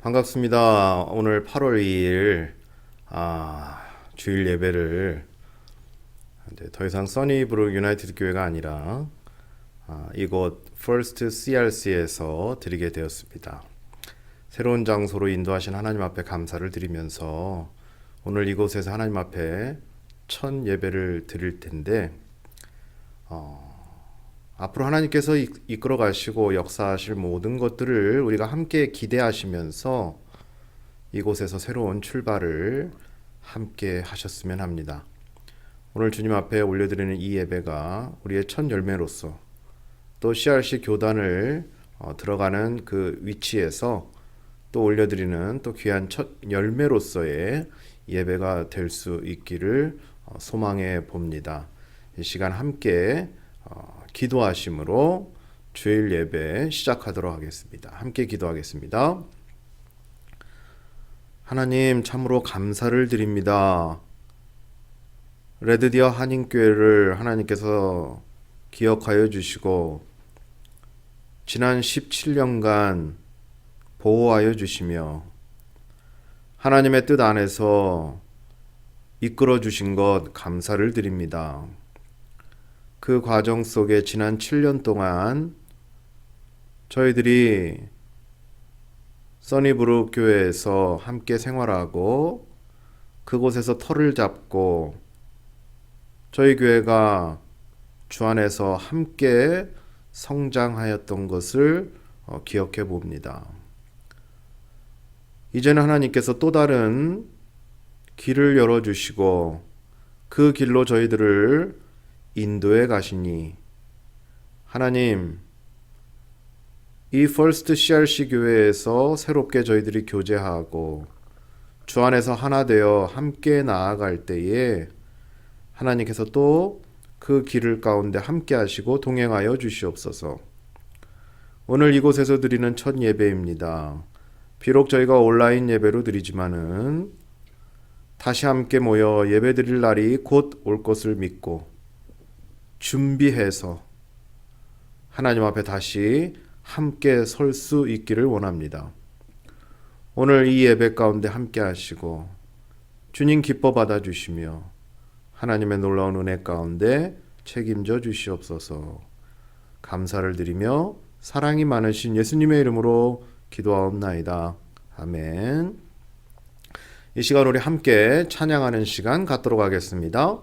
반갑습니다. 오늘 8월 2일 주일 예배를 이제 더 이상 써니브룩 유나이티드 교회가 아니라 이곳 퍼스트 CRC에서 드리게 되었습니다. 새로운 장소로 인도하신 하나님 앞에 감사를 드리면서 오늘 이곳에서 하나님 앞에 첫 예배를 드릴 텐데 앞으로 하나님께서 이끌어 가시고 역사하실 모든 것들을 우리가 함께 기대하시면서 이곳에서 새로운 출발을 함께 하셨으면 합니다. 오늘 주님 앞에 올려드리는 이 예배가 우리의 첫 열매로서 또 CRC 교단을 들어가는 그 위치에서 또 올려드리는 또 귀한 첫 열매로서의 예배가 될 수 있기를 소망해 봅니다. 이 시간 함께 기도하심으로 주일 예배 시작하도록 하겠습니다. 함께 기도하겠습니다. 하나님 참으로 감사를 드립니다. 레드디어 한인교회를 하나님께서 기억하여 주시고 지난 17년간 보호하여 주시며 하나님의 뜻 안에서 이끌어 주신 것 감사를 드립니다. 그 과정 속에 지난 7년 동안 저희들이 써니브룩 교회에서 함께 생활하고 그곳에서 터를 잡고 저희 교회가 주 안에서 함께 성장하였던 것을 기억해 봅니다. 이제는 하나님께서 또 다른 길을 열어주시고 그 길로 저희들을 인도에 가시니 하나님 이 퍼스트 CRC 교회에서 새롭게 저희들이 교제하고 주 안에서 하나 되어 함께 나아갈 때에 하나님께서 또 그 길을 가운데 함께 하시고 동행하여 주시옵소서. 오늘 이곳에서 드리는 첫 예배입니다. 비록 저희가 온라인 예배로 드리지만은 다시 함께 모여 예배 드릴 날이 곧 올 것을 믿고 준비해서 하나님 앞에 다시 함께 설 수 있기를 원합니다. 오늘 이 예배 가운데 함께 하시고 주님 기뻐 받아주시며 하나님의 놀라운 은혜 가운데 책임져 주시옵소서. 감사를 드리며 사랑이 많으신 예수님의 이름으로 기도하옵나이다. 아멘. 이 시간 우리 함께 찬양하는 시간 갖도록 하겠습니다.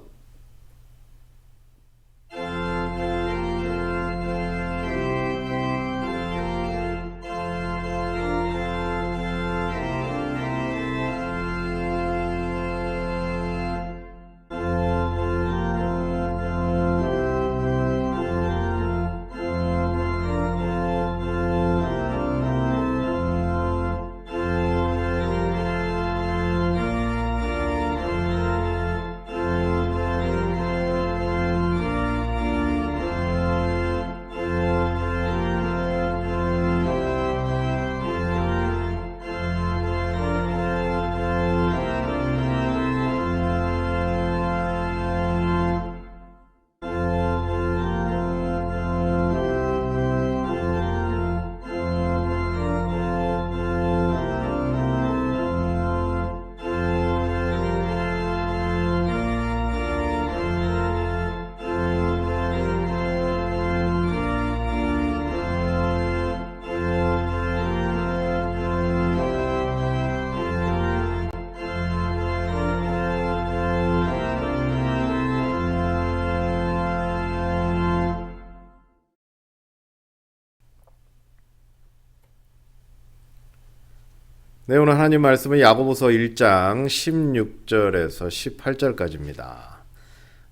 네, 오늘 하나님 말씀은 야고보서 1장 16절에서 18절까지입니다.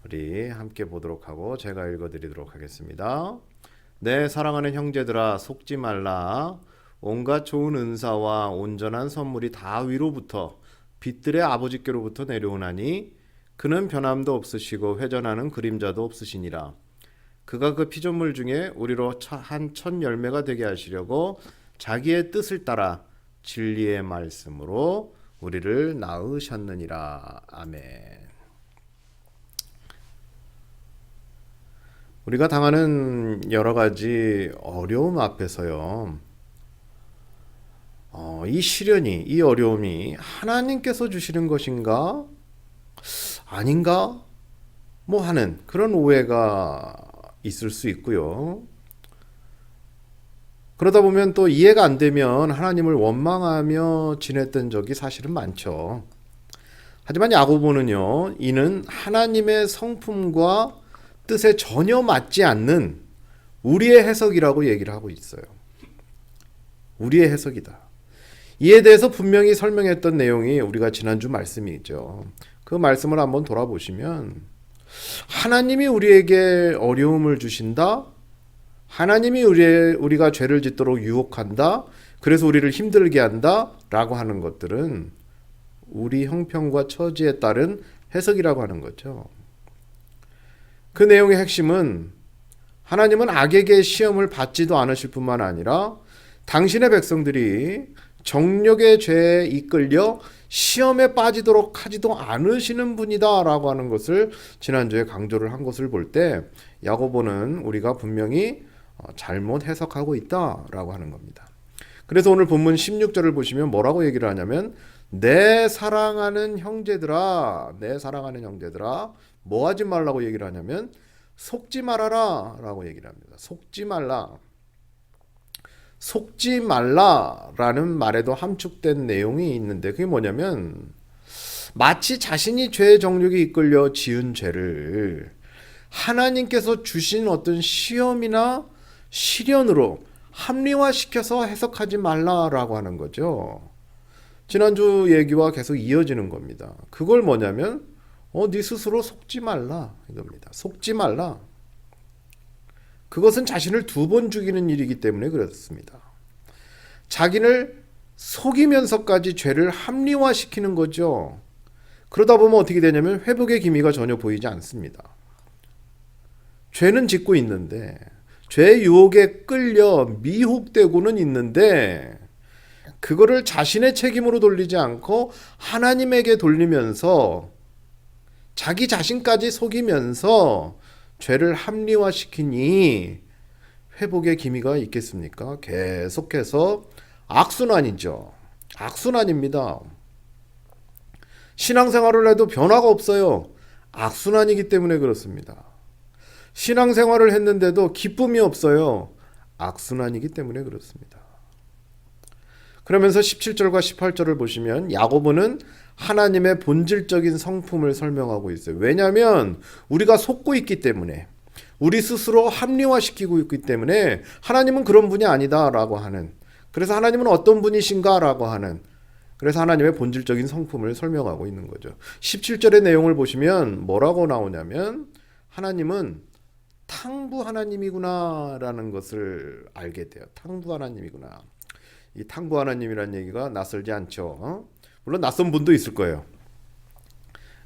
우리 함께 보도록 하고 제가 읽어드리도록 하겠습니다. 네, 사랑하는 형제들아 속지 말라. 온갖 좋은 은사와 온전한 선물이 다 위로부터 빛들의 아버지께로부터 내려오나니 그는 변함도 없으시고 회전하는 그림자도 없으시니라. 그가 그 피조물 중에 우리로 한 첫 열매가 되게 하시려고 자기의 뜻을 따라 진리의 말씀으로 우리를 낳으셨느니라. 아멘. 우리가 당하는 여러 가지 어려움 앞에서요, 이 시련이, 이 어려움이 하나님께서 주시는 것인가? 아닌가? 뭐 하는 그런 오해가 있을 수 있고요. 그러다 보면 또 이해가 안 되면 하나님을 원망하며 지냈던 적이 사실은 많죠. 하지만 야고보는요, 이는 하나님의 성품과 뜻에 전혀 맞지 않는 우리의 해석이라고 얘기를 하고 있어요. 우리의 해석이다. 이에 대해서 분명히 설명했던 내용이 우리가 지난주 말씀이죠. 그 말씀을 한번 돌아보시면 하나님이 우리에게 어려움을 주신다. 하나님이 우리가 죄를 짓도록 유혹한다. 그래서 우리를 힘들게 한다. 라고 하는 것들은 우리 형편과 처지에 따른 해석이라고 하는 거죠. 그 내용의 핵심은 하나님은 악에게 시험을 받지도 않으실 뿐만 아니라 당신의 백성들이 정욕의 죄에 이끌려 시험에 빠지도록 하지도 않으시는 분이다 라고 하는 것을 지난주에 강조를 한 것을 볼 때 야고보는 우리가 분명히 잘못 해석하고 있다 라고 하는 겁니다. 그래서 오늘 본문 16절을 보시면 뭐라고 얘기를 하냐면 내 사랑하는 형제들아 뭐 하지 말라고 얘기를 하냐면 속지 말아라 라고 얘기를 합니다. 속지 말라라는 말에도 함축된 내용이 있는데 그게 뭐냐면 마치 자신이 죄의 정욕에 이끌려 지은 죄를 하나님께서 주신 어떤 시험이나 시련으로 합리화시켜서 해석하지 말라라고 하는 거죠. 지난주 얘기와 계속 이어지는 겁니다. 그걸 뭐냐면 네 스스로 속지 말라 이겁니다. 속지 말라. 그것은 자신을 2번 죽이는 일이기 때문에 그렇습니다. 자기를 속이면서까지 죄를 합리화시키는 거죠. 그러다 보면 어떻게 되냐면 회복의 기미가 전혀 보이지 않습니다. 죄는 짓고 있는데 죄의 유혹에 끌려 미혹되고는 있는데 그거를 자신의 책임으로 돌리지 않고 하나님에게 돌리면서 자기 자신까지 속이면서 죄를 합리화시키니 회복의 기미가 있겠습니까? 계속해서 악순환이죠. 악순환입니다. 신앙생활을 해도 변화가 없어요. 악순환이기 때문에 그렇습니다. 신앙생활을 했는데도 기쁨이 없어요. 악순환이기 때문에 그렇습니다. 그러면서 17절과 18절을 보시면 야고보는 하나님의 본질적인 성품을 설명하고 있어요. 왜냐하면 우리가 속고 있기 때문에 우리 스스로 합리화시키고 있기 때문에 하나님은 그런 분이 아니다라고 하는 그래서 하나님은 어떤 분이신가라고 하는 그래서 하나님의 본질적인 성품을 설명하고 있는 거죠. 17절의 내용을 보시면 뭐라고 나오냐면 하나님은 탕부 하나님이구나라는 것을 알게 돼요. 탕부 하나님이구나. 이 탕부 하나님이라는 얘기가 낯설지 않죠. 물론 낯선 분도 있을 거예요.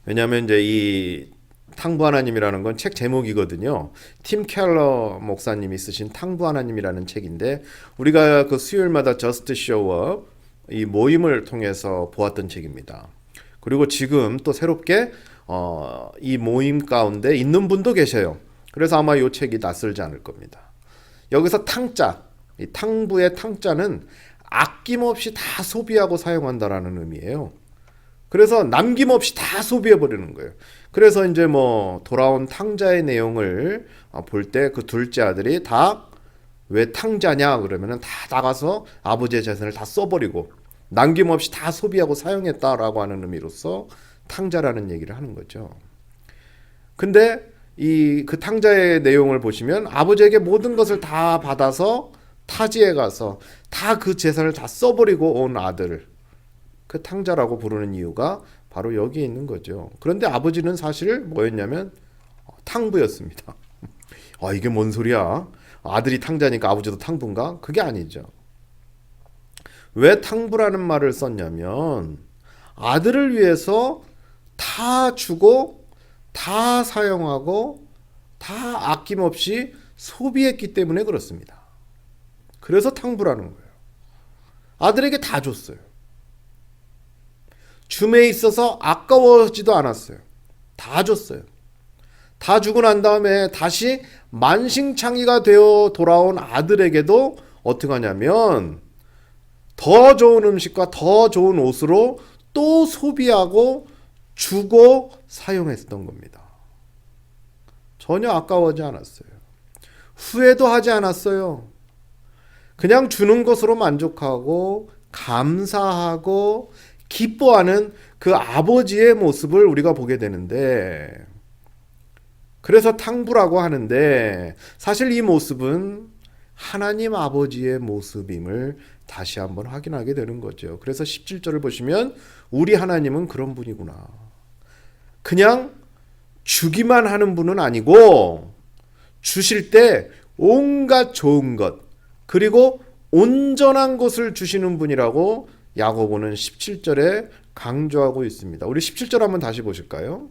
왜냐하면 이제 이 탕부 하나님이라는 건 책 제목이거든요. 팀 켈러 목사님이 쓰신 탕부 하나님이라는 책인데 우리가 그 수요일마다 저스트 쇼업 이 모임을 통해서 보았던 책입니다. 그리고 지금 또 새롭게 이 모임 가운데 있는 분도 계셔요. 그래서 아마 이 책이 낯설지 않을 겁니다. 여기서 탕자, 이 탕부의 탕자는 아낌없이 다 소비하고 사용한다라는 의미예요. 그래서 남김없이 다 소비해버리는 거예요. 그래서 이제 뭐 돌아온 탕자의 내용을 볼 때 그 둘째 아들이 다 왜 탕자냐 그러면은 다 나가서 아버지의 재산을 다 써버리고 남김없이 다 소비하고 사용했다라고 하는 의미로서 탕자라는 얘기를 하는 거죠. 근데 그 탕자의 내용을 보시면 아버지에게 모든 것을 다 받아서 타지에 가서 다 그 재산을 다 써버리고 온 아들을 그 탕자라고 부르는 이유가 바로 여기에 있는 거죠. 그런데 아버지는 사실 뭐였냐면 탕부였습니다. 이게 뭔 소리야? 아들이 탕자니까 아버지도 탕부인가? 그게 아니죠. 왜 탕부라는 말을 썼냐면 아들을 위해서 다 주고 다 사용하고 다 아낌없이 소비했기 때문에 그렇습니다. 그래서 탕부라는 거예요. 아들에게 다 줬어요. 줌에 있어서 아까워지도 않았어요. 다 줬어요. 다 주고 난 다음에 다시 만신창이가 되어 돌아온 아들에게도 어떻게 하냐면 더 좋은 음식과 더 좋은 옷으로 또 소비하고 주고 사용했던 겁니다. 전혀 아까워하지 않았어요. 후회도 하지 않았어요. 그냥 주는 것으로 만족하고 감사하고 기뻐하는 그 아버지의 모습을 우리가 보게 되는데, 그래서 탕부라고 하는데 사실 이 모습은 하나님 아버지의 모습임을 다시 한번 확인하게 되는 거죠. 그래서 17절을 보시면 우리 하나님은 그런 분이구나. 그냥 주기만 하는 분은 아니고 주실 때 온갖 좋은 것 그리고 온전한 것을 주시는 분이라고 야고보는 17절에 강조하고 있습니다. 우리 17절 한번 다시 보실까요?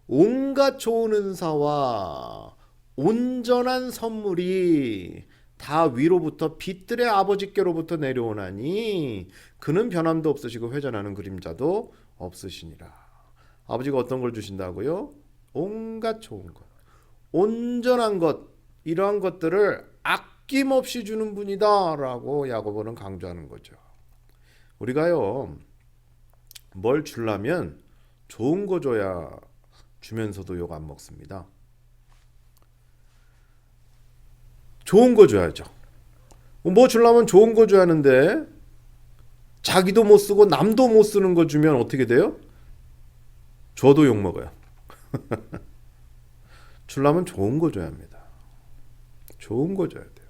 온갖 좋은 은사와 온전한 선물이 다 위로부터 빛들의 아버지께로부터 내려오나니 그는 변함도 없으시고 회전하는 그림자도 없으시니라. 아버지가 어떤 걸 주신다고요? 온갖 좋은 것, 온전한 것, 이러한 것들을 아낌없이 주는 분이다 라고 야고보는 강조하는 거죠. 우리가요, 뭘 주려면 좋은 거 줘야 주면서도 욕 안 먹습니다. 좋은 거 줘야죠. 뭐 주려면 좋은 거 줘야 하는데 자기도 못 쓰고 남도 못 쓰는 거 주면 어떻게 돼요? 저도 욕 먹어요. 주려면 좋은 거 줘야 합니다. 좋은 거 줘야 돼요.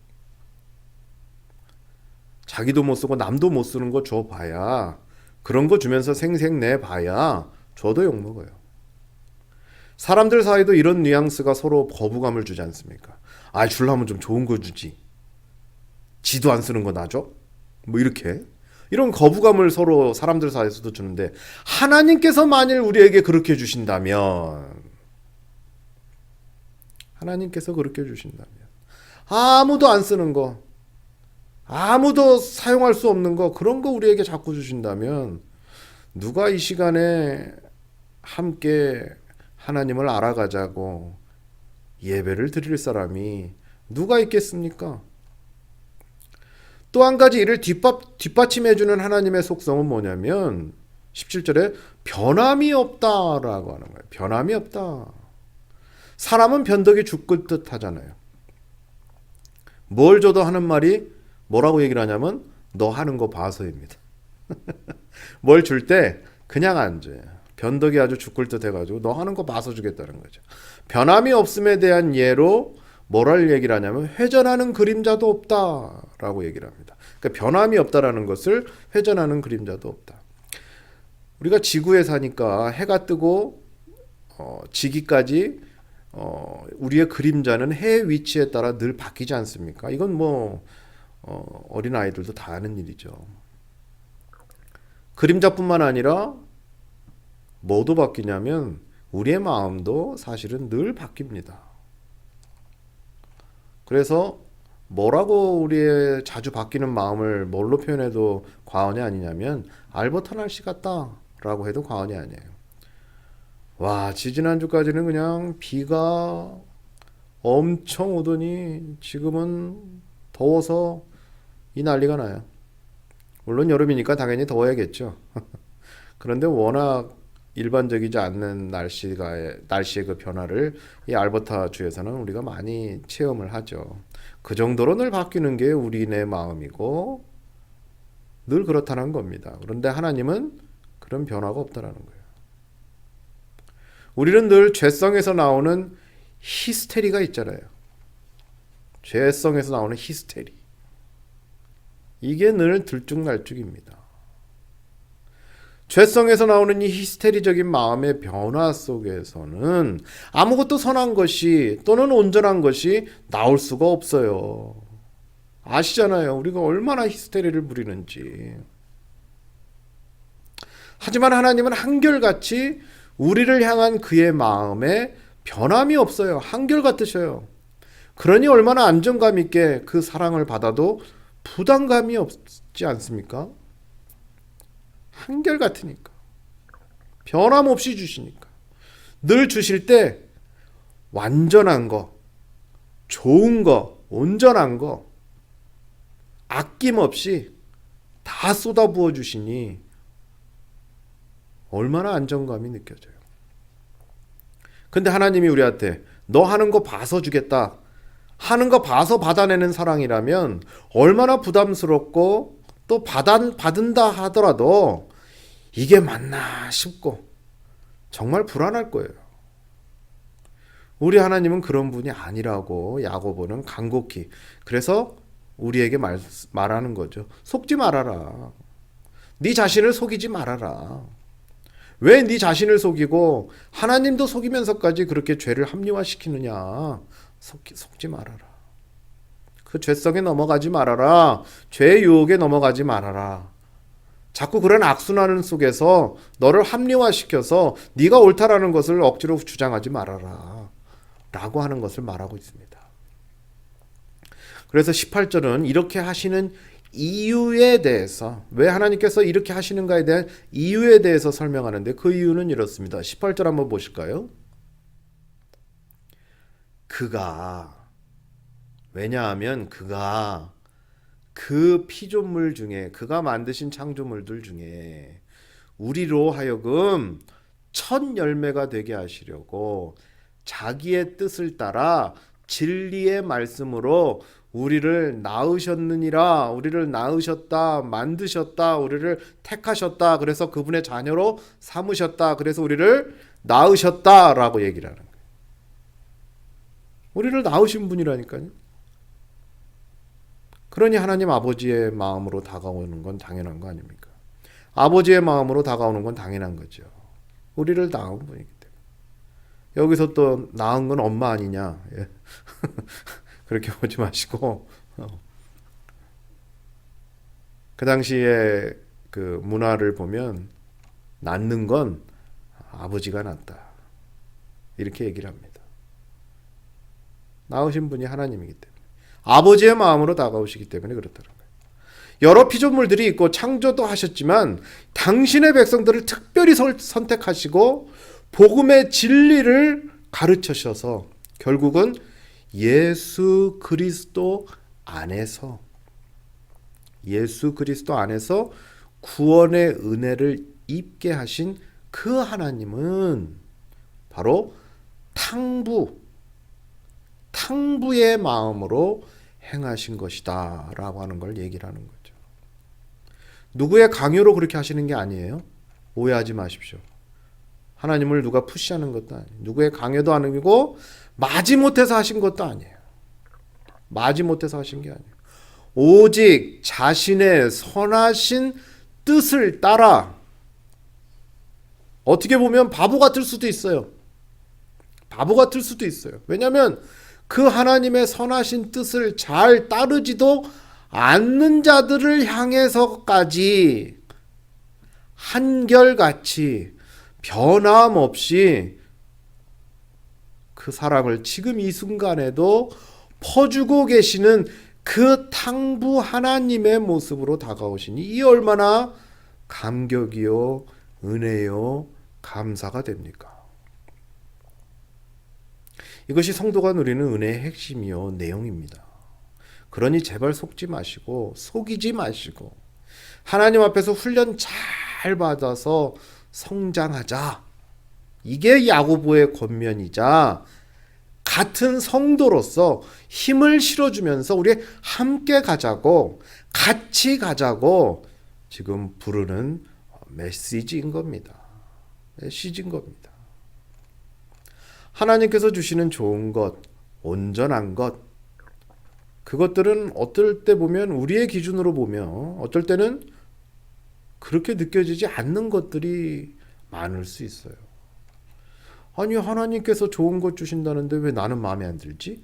자기도 못 쓰고 남도 못 쓰는 거 줘봐야, 그런 거 주면서 생색 내봐야 저도 욕 먹어요. 사람들 사이도 이런 뉘앙스가 서로 거부감을 주지 않습니까? 아, 주려면 좀 좋은 거 주지. 지도 안 쓰는 거 놔줘? 뭐 이렇게. 이런 거부감을 서로 사람들 사이에서도 주는데, 하나님께서 만일 우리에게 그렇게 주신다면, 하나님께서 그렇게 주신다면, 아무도 안 쓰는 거, 아무도 사용할 수 없는 거, 그런 거 우리에게 자꾸 주신다면 누가 이 시간에 함께 하나님을 알아가자고 예배를 드릴 사람이 누가 있겠습니까? 또 한 가지 이를 뒷받침해주는 하나님의 속성은 뭐냐면 17절에 변함이 없다라고 하는 거예요. 변함이 없다. 사람은 변덕이 죽을 듯 하잖아요. 뭘 줘도 하는 말이 뭐라고 얘기를 하냐면 너 하는 거 봐서입니다. 뭘 줄 때 그냥 안 줘요. 변덕이 아주 죽을 듯 해가지고 너 하는 거 봐서 주겠다는 거죠. 변함이 없음에 대한 예로 뭐를 얘기를 하냐면 회전하는 그림자도 없다라고 얘기를 합니다. 그러니까 변함이 없다라는 것을 회전하는 그림자도 없다. 우리가 지구에 사니까 해가 뜨고 지기까지 우리의 그림자는 해 위치에 따라 늘 바뀌지 않습니까? 이건 뭐 어린 아이들도 다 아는 일이죠. 그림자뿐만 아니라 뭐도 바뀌냐면 우리의 마음도 사실은 늘 바뀝니다. 그래서 뭐라고 우리의 자주 바뀌는 마음을 뭘로 표현해도 과언이 아니냐면 알버터 날씨 같다라고 해도 과언이 아니에요. 와, 지지난주까지는 그냥 비가 엄청 오더니 지금은 더워서 이 난리가 나요. 물론 여름이니까 당연히 더워야겠죠. 그런데 워낙 일반적이지 않는 날씨의 그 변화를 이 알버타 주에서는 우리가 많이 체험을 하죠. 그 정도로 늘 바뀌는 게 우리네 마음이고 늘 그렇다는 겁니다. 그런데 하나님은 그런 변화가 없다라는 거예요. 우리는 늘 죄성에서 나오는 히스테리가 있잖아요. 죄성에서 나오는 히스테리. 이게 늘 들쭉날쭉입니다. 죄성에서 나오는 이 히스테리적인 마음의 변화 속에서는 아무것도 선한 것이 또는 온전한 것이 나올 수가 없어요. 아시잖아요. 우리가 얼마나 히스테리를 부리는지. 하지만 하나님은 한결같이 우리를 향한 그의 마음에 변함이 없어요. 한결같으셔요. 그러니 얼마나 안정감 있게 그 사랑을 받아도 부담감이 없지 않습니까? 한결같으니까. 변함없이 주시니까. 늘 주실 때 완전한 거, 좋은 거, 온전한 거, 아낌없이 다 쏟아부어 주시니 얼마나 안정감이 느껴져요. 근데 하나님이 우리한테 너 하는 거 봐서 주겠다, 하는 거 봐서 받아내는 사랑이라면 얼마나 부담스럽고 또 받은다 하더라도 이게 맞나 싶고 정말 불안할 거예요. 우리 하나님은 그런 분이 아니라고 야고보는 간곡히, 그래서 우리에게 말하는 거죠. 속지 말아라. 네 자신을 속이지 말아라. 왜 네 자신을 속이고 하나님도 속이면서까지 그렇게 죄를 합리화시키느냐. 속지 말아라. 그 죄성에 넘어가지 말아라. 죄의 유혹에 넘어가지 말아라. 자꾸 그런 악순환 속에서 너를 합리화시켜서 네가 옳다라는 것을 억지로 주장하지 말아라 라고 하는 것을 말하고 있습니다. 그래서 18절은 이렇게 하시는 이유에 대해서, 왜 하나님께서 이렇게 하시는가에 대한 이유에 대해서 설명하는데, 그 이유는 이렇습니다. 18절 한번 보실까요? 왜냐하면 그가 그 피조물 중에, 그가 만드신 창조물들 중에 우리로 하여금 첫 열매가 되게 하시려고 자기의 뜻을 따라 진리의 말씀으로 우리를 낳으셨느니라. 우리를 낳으셨다, 만드셨다, 우리를 택하셨다, 그래서 그분의 자녀로 삼으셨다, 그래서 우리를 낳으셨다라고 얘기를 하는 거예요. 우리를 낳으신 분이라니까요. 그러니 하나님 아버지의 마음으로 다가오는 건 당연한 거 아닙니까? 아버지의 마음으로 다가오는 건 당연한 거죠. 우리를 낳은 분이기 때문에. 여기서 또 낳은 건 엄마 아니냐, 예. 그렇게 보지 마시고, 그 당시에 그 문화를 보면 낳는 건 아버지가 낳다, 이렇게 얘기를 합니다. 낳으신 분이 하나님이기 때문에, 아버지의 마음으로 다가오시기 때문에 그렇다는 거예요. 여러 피조물들이 있고 창조도 하셨지만 당신의 백성들을 특별히 선택하시고 복음의 진리를 가르치셔서 결국은 예수 그리스도 안에서 구원의 은혜를 입게 하신 그 하나님은 바로 탕부의 마음으로 행하신 것이다 라고 하는 걸 얘기를 하는 거죠. 누구의 강요로 그렇게 하시는 게 아니에요. 오해하지 마십시오. 하나님을 누가 푸시하는 것도 아니에요. 누구의 강요도 아니고 마지못해서 하신 것도 아니에요. 마지못해서 하신 게 아니에요. 오직 자신의 선하신 뜻을 따라, 어떻게 보면 바보 같을 수도 있어요. 왜냐하면 그 하나님의 선하신 뜻을 잘 따르지도 않는 자들을 향해서까지 한결같이 변함없이 그 사랑을 지금 이 순간에도 퍼주고 계시는 그 탕부 하나님의 모습으로 다가오시니 이 얼마나 감격이요, 은혜요, 감사가 됩니까? 이것이 성도가 누리는 은혜의 핵심이요, 내용입니다. 그러니 제발 속지 마시고 속이지 마시고 하나님 앞에서 훈련 잘 받아서 성장하자. 이게 야고보의 권면이자 같은 성도로서 힘을 실어주면서 우리 함께 가자고, 같이 가자고 지금 부르는 메시지인 겁니다. 하나님께서 주시는 좋은 것, 온전한 것, 그것들은 어떨 때 보면, 우리의 기준으로 보면 어떨 때는 그렇게 느껴지지 않는 것들이 많을 수 있어요. 아니, 하나님께서 좋은 것 주신다는데 왜 나는 마음에 안 들지?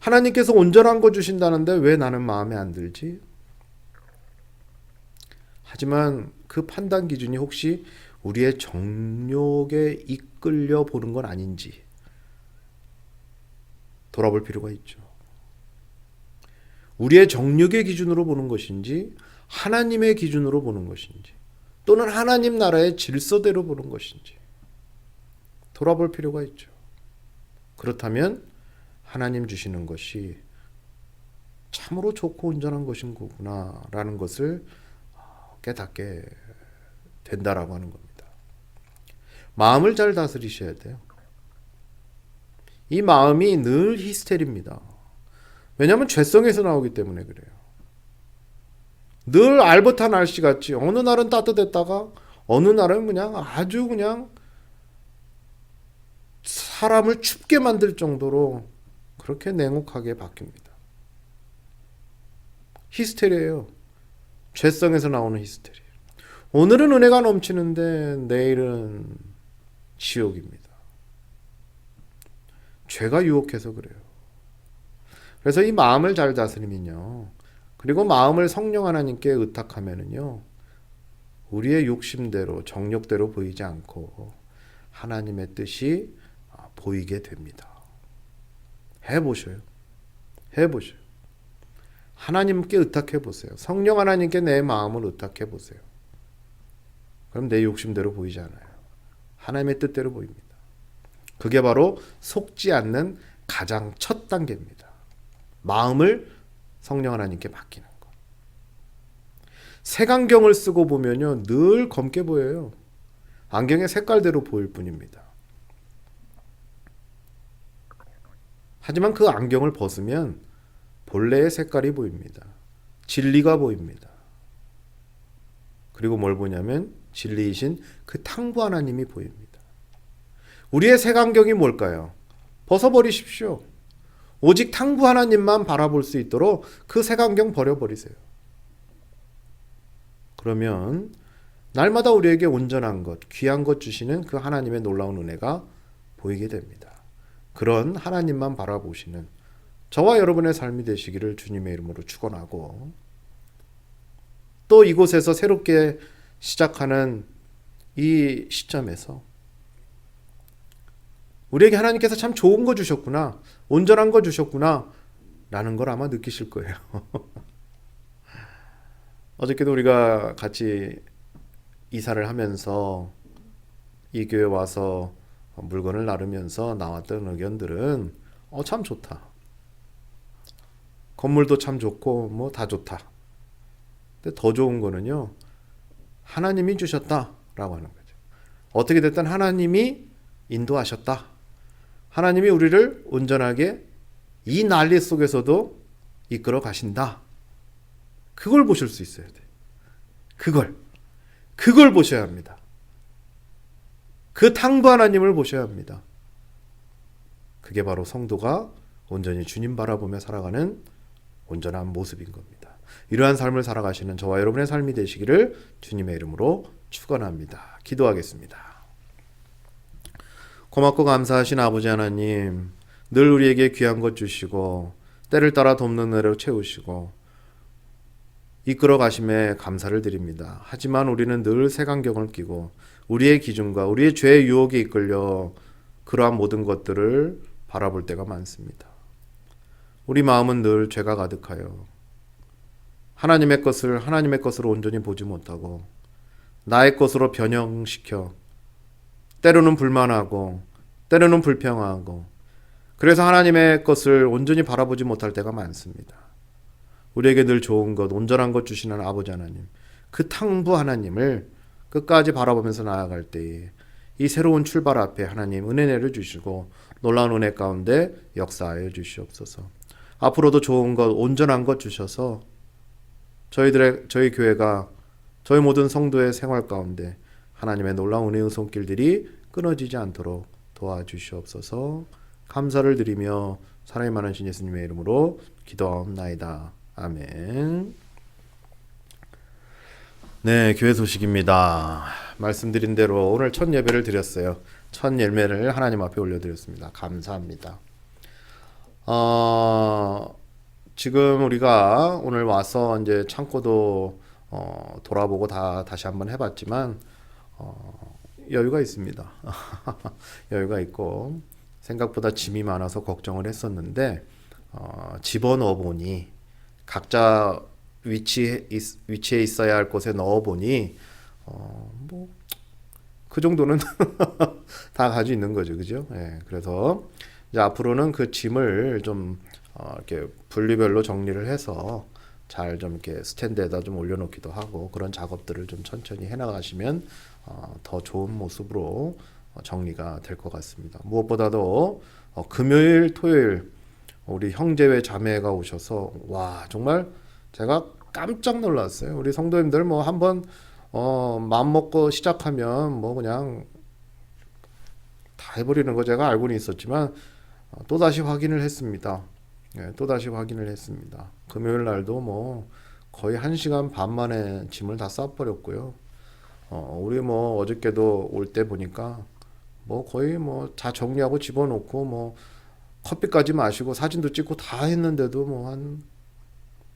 하나님께서 온전한 것 주신다는데 왜 나는 마음에 안 들지? 하지만 그 판단 기준이 혹시 우리의 정욕에 이끌려 보는 건 아닌지 돌아볼 필요가 있죠. 우리의 정욕의 기준으로 보는 것인지, 하나님의 기준으로 보는 것인지, 또는 하나님 나라의 질서대로 보는 것인지 돌아볼 필요가 있죠. 그렇다면 하나님 주시는 것이 참으로 좋고 온전한 것인 거구나라는 것을 깨닫게 된다라고 하는 겁니다. 마음을 잘 다스리셔야 돼요. 이 마음이 늘 히스테리입니다. 왜냐하면 죄성에서 나오기 때문에 그래요. 늘 알버타 날씨 같이 어느 날은 따뜻했다가 어느 날은 그냥 아주 그냥 사람을 춥게 만들 정도로 그렇게 냉혹하게 바뀝니다. 히스테리예요. 죄성에서 나오는 히스테리. 오늘은 은혜가 넘치는데 내일은 지옥입니다. 죄가 유혹해서 그래요. 그래서 이 마음을 잘 다스리면요. 그리고 마음을 성령 하나님께 의탁하면은요. 우리의 욕심대로 정욕대로 보이지 않고 하나님의 뜻이 보이게 됩니다. 해보셔요. 해보셔요. 하나님께 의탁해 보세요. 성령 하나님께 내 마음을 의탁해 보세요. 그럼 내 욕심대로 보이지 않아요. 하나님의 뜻대로 보입니다. 그게 바로 속지 않는 가장 첫 단계입니다. 마음을 성령 하나님께 맡기는 것. 색안경을 쓰고 보면요, 늘 검게 보여요. 안경의 색깔대로 보일 뿐입니다. 하지만 그 안경을 벗으면 본래의 색깔이 보입니다. 진리가 보입니다. 그리고 뭘 보냐면 진리이신 그 탕부 하나님이 보입니다. 우리의 색안경이 뭘까요? 벗어버리십시오. 오직 탕부 하나님만 바라볼 수 있도록 그 색안경 버려버리세요. 그러면 날마다 우리에게 온전한 것, 귀한 것 주시는 그 하나님의 놀라운 은혜가 보이게 됩니다. 그런 하나님만 바라보시는 저와 여러분의 삶이 되시기를 주님의 이름으로 축원하고, 또 이곳에서 새롭게 시작하는 이 시점에서 우리에게 하나님께서 참 좋은 거 주셨구나, 온전한 거 주셨구나 라는 걸 아마 느끼실 거예요. 어저께도 우리가 같이 이사를 하면서 이 교회 와서 물건을 나르면서 나왔던 의견들은 참 좋다. 건물도 참 좋고 뭐 다 좋다. 근데 더 좋은 거는요, 하나님이 주셨다라고 하는 거죠. 어떻게 됐든 하나님이 인도하셨다. 하나님이 우리를 온전하게 이 난리 속에서도 이끌어 가신다. 그걸 보실 수 있어야 돼. 그걸 보셔야 합니다. 그 탕부 하나님을 보셔야 합니다. 그게 바로 성도가 온전히 주님 바라보며 살아가는 온전한 모습인 겁니다. 이러한 삶을 살아가시는 저와 여러분의 삶이 되시기를 주님의 이름으로 축원합니다. 기도하겠습니다. 고맙고 감사하신 아버지 하나님, 늘 우리에게 귀한 것 주시고 때를 따라 돕는 은혜로 채우시고 이끌어 가심에 감사를 드립니다. 하지만 우리는 늘 색안경을 끼고 우리의 기준과 우리의 죄의 유혹에 이끌려 그러한 모든 것들을 바라볼 때가 많습니다. 우리 마음은 늘 죄가 가득하여 하나님의 것으로 온전히 보지 못하고 나의 것으로 변형시켜 때로는 불만하고 때로는 불평하고, 그래서 하나님의 것을 온전히 바라보지 못할 때가 많습니다. 우리에게 늘 좋은 것, 온전한 것 주시는 아버지 하나님, 그 탕부 하나님을 끝까지 바라보면서 나아갈 때에 이 새로운 출발 앞에 하나님 은혜를 주시고 놀라운 은혜 가운데 역사하여 주시옵소서. 앞으로도 좋은 것, 온전한 것 주셔서 저희 교회가 저희 모든 성도의 생활 가운데 하나님의 놀라운 은혜의 손길들이 끊어지지 않도록 도와주시옵소서. 감사를 드리며 사랑이 많으신 예수님의 이름으로 기도하옵나이다. 아멘. 네, 교회 소식입니다. 말씀드린 대로 오늘 첫 예배를 드렸어요. 첫 예배를 하나님 앞에 올려드렸습니다. 감사합니다. 지금 우리가 오늘 와서 이제 창고도 돌아보고 다시 한번 해봤지만 여유가 있습니다. 여유가 있고 생각보다 짐이 많아서 걱정을 했었는데 집어넣어 보니 각자 위치에 있어야 할 곳에 넣어 보니 뭐 그 정도는 다 가지고 있는 거죠, 그죠? 예, 그래서 이제 앞으로는 그 짐을 좀 이렇게 분리별로 정리를 해서 잘 좀 이렇게 스탠드에다 좀 올려놓기도 하고 그런 작업들을 좀 천천히 해나가시면 더 좋은 모습으로 정리가 될 것 같습니다. 무엇보다도 금요일, 토요일 우리 형제회 자매가 오셔서 와 정말 제가 깜짝 놀랐어요. 우리 성도님들 뭐 한번 마음 먹고 시작하면 뭐 그냥 다 해버리는 거 제가 알고는 있었지만 또 다시 확인을 했습니다. 예, 또 다시 확인을 했습니다. 금요일 날도 뭐 거의 1시간 반 만에 짐을 다 싸버렸고요. 우리 뭐 어저께도 올 때 보니까 뭐 거의 뭐 다 정리하고 집어넣고 뭐 커피까지 마시고 사진도 찍고 다 했는데도 뭐 한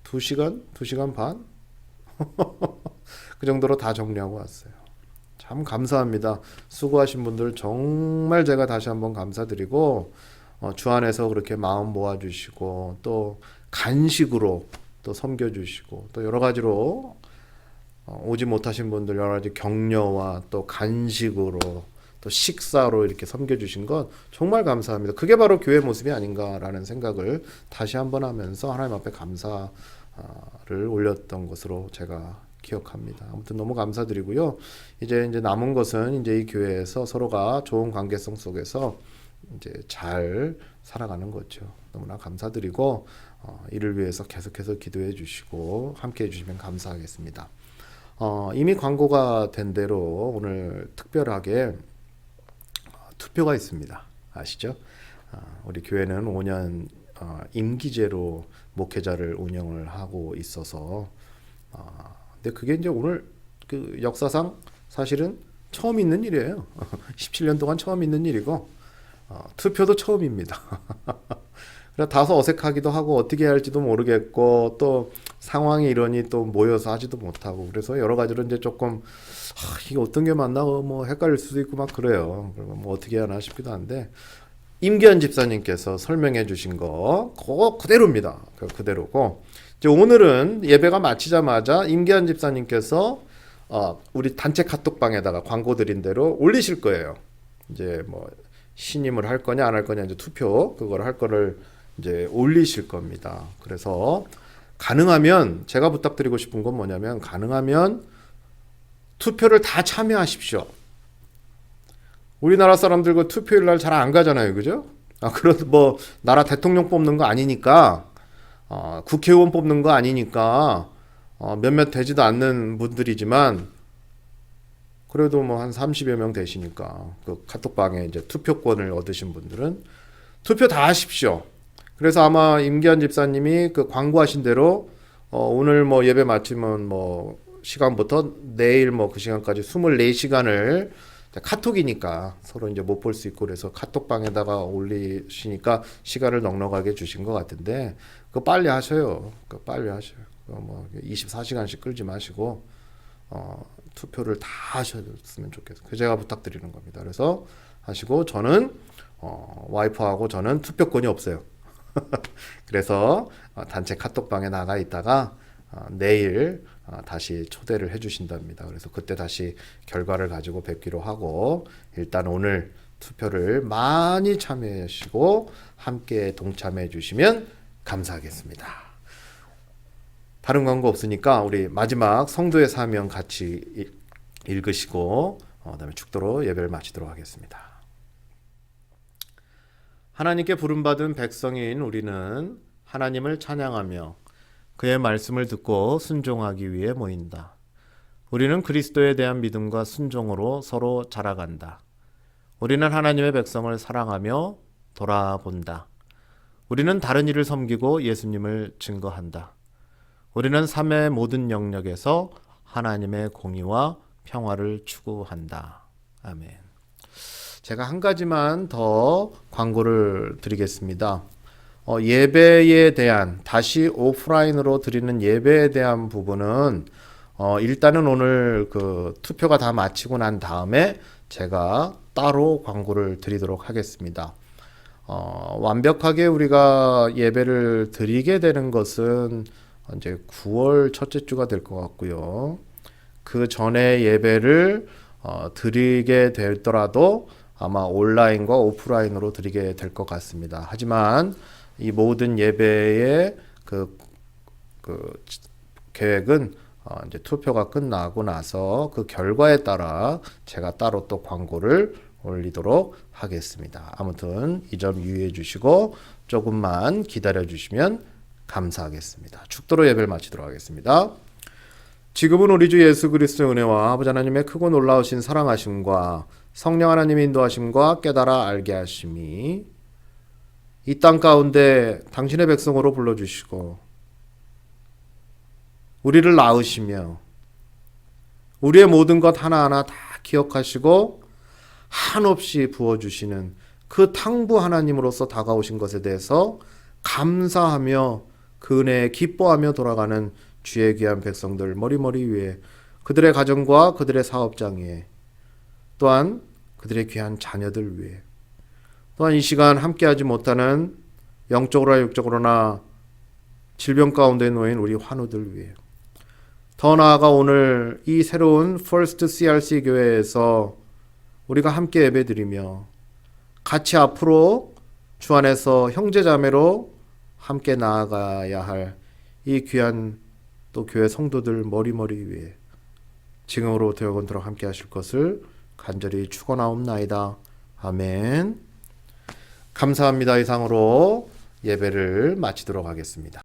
2시간, 2시간 반? 그 정도로 다 정리하고 왔어요. 참 감사합니다. 수고하신 분들 정말 제가 다시 한번 감사드리고 주 안에서 그렇게 마음 모아주시고 또 간식으로 또 섬겨주시고 또 여러 가지로 오지 못하신 분들 여러 가지 격려와 또 간식으로 또 식사로 이렇게 섬겨주신 것 정말 감사합니다. 그게 바로 교회 모습이 아닌가라는 생각을 다시 한번 하면서 하나님 앞에 감사를 올렸던 것으로 제가 기억합니다. 아무튼 너무 감사드리고요. 이제 남은 것은 이제 이 교회에서 서로가 좋은 관계성 속에서 이제 잘 살아가는 거죠. 너무나 감사드리고 이를 위해서 계속해서 기도해 주시고 함께 해 주시면 감사하겠습니다. 이미 광고가 된 대로 오늘 특별하게 투표가 있습니다. 아시죠? 우리 교회는 5년 임기제로 목회자를 운영을 하고 있어서 근데 그게 이제 오늘 그 역사상 사실은 처음 있는 일이에요. 17년 동안 처음 있는 일이고 투표도 처음입니다. 그래서 다소 어색하기도 하고 어떻게 해야 할지도 모르겠고 또 상황이 이러니 또 모여서 하지도 못하고 그래서 여러 가지로 이제 조금 이게 어떤 게 맞나 뭐 헷갈릴 수도 있고 막 그래요. 그러면 뭐 어떻게 하나 싶기도 한데 임기현 집사님께서 설명해 주신 거 그거 그대로입니다. 그대로고 이제 오늘은 예배가 마치자마자 임기현 집사님께서 우리 단체 카톡방에다가 광고 드린 대로 올리실 거예요. 이제 뭐 신임을 할 거냐 안 할 거냐 이제 투표 그걸 할 거를 이제 올리실 겁니다. 그래서 가능하면 제가 부탁드리고 싶은 건 뭐냐면 가능하면 투표를 다 참여하십시오. 우리나라 사람들 그 투표일 날 잘 안 가잖아요, 그죠? 그래도 뭐 나라 대통령 뽑는 거 아니니까 국회의원 뽑는 거 아니니까 몇몇 되지도 않는 분들이지만 그래도 뭐 한 30여 명 되시니까 그 카톡방에 이제 투표권을 얻으신 분들은 투표 다 하십시오. 그래서 아마 임기한 집사님이 그 광고하신 대로 오늘 뭐 예배 마치면 뭐 시간부터 내일 뭐 그 시간까지 24시간을 카톡이니까 서로 이제 못 볼 수 있고 그래서 카톡방에다가 올리시니까 시간을 넉넉하게 주신 것 같은데 그거 빨리 하셔요. 그거 빨리 하셔요. 뭐 24시간씩 끌지 마시고 투표를 다 하셨으면 좋겠어요. 그 제가 부탁드리는 겁니다. 그래서 하시고 저는 와이프하고 저는 투표권이 없어요. 그래서 단체 카톡방에 나가 있다가 내일 다시 초대를 해주신답니다. 그래서 그때 다시 결과를 가지고 뵙기로 하고 일단 오늘 투표를 많이 참여하시고 함께 동참해 주시면 감사하겠습니다. 다른 광고 없으니까 우리 마지막 성도의 사명 같이 읽으시고 그다음에 축도로 예배를 마치도록 하겠습니다. 하나님께 부름받은 백성인 우리는 하나님을 찬양하며 그의 말씀을 듣고 순종하기 위해 모인다. 우리는 그리스도에 대한 믿음과 순종으로 서로 자라간다. 우리는 하나님의 백성을 사랑하며 돌아본다. 우리는 다른 이를 섬기고 예수님을 증거한다. 우리는 삶의 모든 영역에서 하나님의 공의와 평화를 추구한다. 아멘. 제가 한 가지만 더 광고를 드리겠습니다. 예배에 대한 다시 오프라인으로 드리는 예배에 대한 부분은 일단은 오늘 그 투표가 다 마치고 난 다음에 제가 따로 광고를 드리도록 하겠습니다. 완벽하게 우리가 예배를 드리게 되는 것은 이제 9월 첫째 주가 될 것 같고요. 그 전에 예배를 드리게 되더라도 아마 온라인과 오프라인으로 드리게 될 것 같습니다. 하지만 이 모든 예배의 그 계획은 이제 투표가 끝나고 나서 그 결과에 따라 제가 따로 또 광고를 올리도록 하겠습니다. 아무튼 이 점 유의해 주시고 조금만 기다려 주시면 감사하겠습니다. 축도로 예배를 마치도록 하겠습니다. 지금은 우리 주 예수 그리스도의 은혜와 아버지 하나님의 크고 놀라우신 사랑하심과 성령 하나님의 인도하심과 깨달아 알게 하심이 이 땅 가운데 당신의 백성으로 불러주시고 우리를 낳으시며 우리의 모든 것 하나하나 다 기억하시고 한없이 부어주시는 그 탕부 하나님으로서 다가오신 것에 대해서 감사하며 그 은혜에 기뻐하며 돌아가는 주의 귀한 백성들 머리머리 위에 그들의 가정과 그들의 사업장 위에 또한 그들의 귀한 자녀들 위에 또한 이 시간 함께하지 못하는 영적으로나 육적으로나 질병 가운데 놓인 우리 환우들 위해 더 나아가 오늘 이 새로운 First CRC 교회에서 우리가 함께 예배드리며 같이 앞으로 주 안에서 형제자매로 함께 나아가야 할 이 귀한 또 교회 성도들 머리머리 위에 지금으로부터 영원토록 함께 하실 것을 간절히 축원하옵나이다. 아멘. 감사합니다. 이상으로 예배를 마치도록 하겠습니다.